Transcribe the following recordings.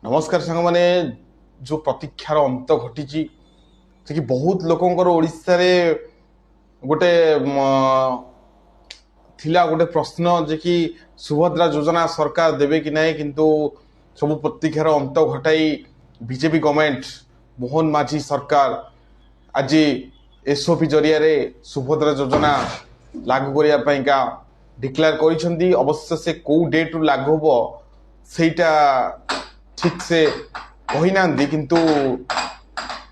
नमस्कार सांग माने जो प्रतीक्षार अंत घटी कि बहुत लोकंकर ओडिशा रे गोटे थिला गोटे प्रश्न जे कि सुभद्रा योजना सरकार देवे कि नहीं किंतु सब प्रतीक्षार अंत घटाई बीजेपी गवर्नमेंट मोहन माझी सरकार आज एसओपी जरिया रे सुभद्रा योजना लागू करने डिक्लेयर कर अवश्य से कौ डेट लागू हम सेटा ठीक से कही ना किंतु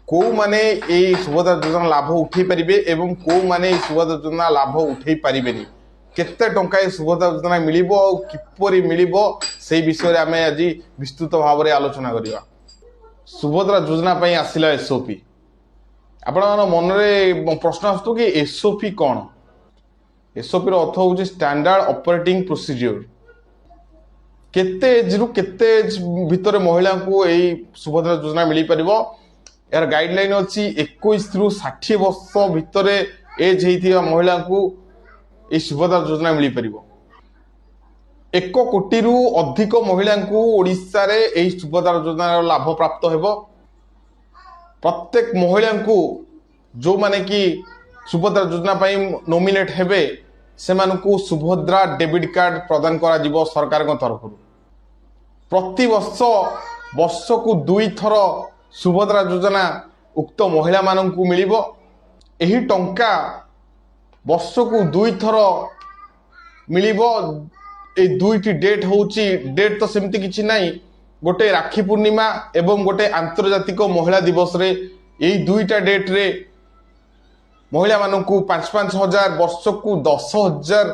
कौ माने ये सुभद्रा योजना लाभ उठे पारे एवं कौ माने सुभद्रा योजना लाभ उठे पारे केते टंका सुभद्रा योजना मिलिबो और किपरि मिलिबो से विषय आम आज विस्तृत भाव में आलोचना करवा। सुभद्रा योजना पई आसिला एसओपी आपण मन रे प्रश्न आसतु कि एसओपी कौन। एसओपी रो अर्थ होउची स्टैंडर्ड ऑपरेटिंग प्रोसीजर। केते एज रु केते एज भितर महिला को यही सुभद्रा योजना मिल पार यार गाइडलाइन अच्छी 21 रु 60 वर्ष भितर एज होता महिला को यही सुभद्रा योजना मिल पार। 1 कोटी रु अधिक महिला को ओडिशा रे यही सुभद्रा योजना लाभ प्राप्त हेबो। प्रत्येक महिला को जो माने कि सुभद्रा योजना पाई नॉमिनेट हेबे से मानकु सुभद्रा डेबिट कार्ड प्रदान करा जिवो सरकार को तरफ। प्रति वर्ष को 2 थर सुभद्रा योजना उक्त महिला मानकु मिलिबो। एही टंका वर्ष को 2 थर मिलिबो। ए दुईटी डेट होउची डेट तो सेमती किछि नाही गोटे राखी पूर्णिमा एवं गोटे आंतर्जातिक महिला दिवस रे एही दुईटा डेट रे महिला मानकु 5-5 हजार वर्ष को 10,000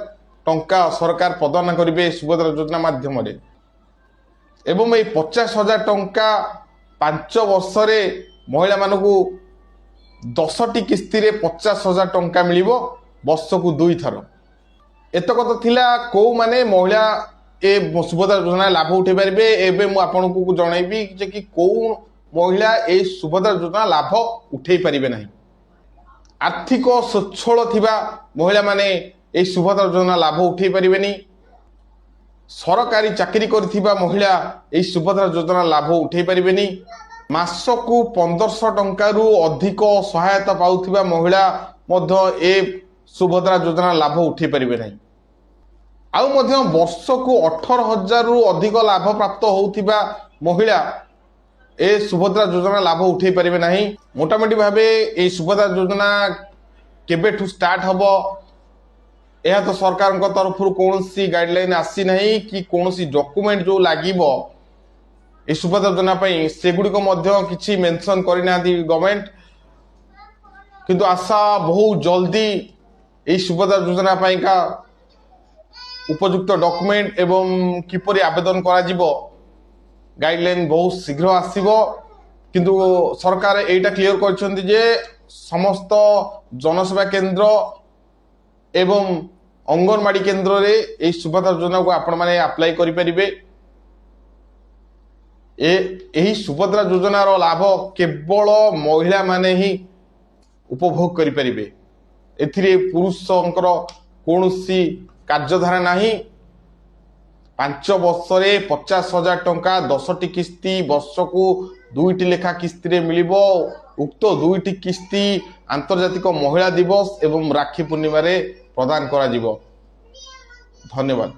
टंका सरकार प्रदान करिवे सुभद्रा योजना माध्यम रे एवं ये 50,000 टंका 5 वर्ष रे महिला मानकु 10टी किस्ती रे 50,000 टंका मिलिबो वर्ष को 2 थर। एतक तो थिला को माने महिला ए सुभद्रा योजना लाभ उठे पारे। एबे मु आपनकु जणाइबी जे कि को महिला ए सुभद्रा योजना लाभ उठे पारिबे नाही। आर्थिक स्वच्छल थिबा महिला माने ए सुभद्रा योजना लाभ उठे पारिबेनी। सरकारी चाकरी करथिबा महिला ए सुभद्रा योजना लाभ उठे पारिबेनी। मासकु 1500 टंका रु अधिक सहायता पाउथिबा महिला मध्य ए सुभद्रा योजना लाभ उठे पारिबे नाही। आउ मध्य वर्षकु 18,000 रु अधिक लाभ प्राप्त होउथिबा महिला ए सुभद्रा योजना लाभ उठे पारिबे नाही। मोटामोटी भाबे ए सुभद्रा योजना केबेठु स्टार्ट हबो यह तो सरकार तरफ कौन सी गाइडलाइन आसी नहीं कि कौन सी डॉक्यूमेंट जो लागिबो ए सुभद्रा योजना पई सेगुडी को मध्य किछि मेंशन करिना दी गवर्नमेंट किंतु आशा बहुत जल्दी ए सुभद्रा योजना पई का उपयुक्त डॉक्यूमेंट एवं किपरि आवेदन करा जिवो गाइडलाइन बहुत शीघ्र आसीबो। किंतु सरकार एटा क्लियर करछन्ती जे समस्त जनसेवा केंद्र एवं अंगनवाड़ी केंद्र रे ए सुभद्रा योजना को आपण माने अप्लाई करि परिबे। एही सुभद्रा योजना रो लाभ केवल महिला माने ही उपभोग करि परिबे। एथिरे पुरुषंकर कोनोसी कार्यधारा नाही। 5 वर्ष रे 50,000 टंका 10टी किस्ती वर्ष को 2टी लेखा किस्ती रे मिलिबो। उक्त 2टी किस्ती आंतर्जातिक महिला दिवस एवं राखी पूर्णिमा रे प्रदान करा जिवो। धन्यवाद।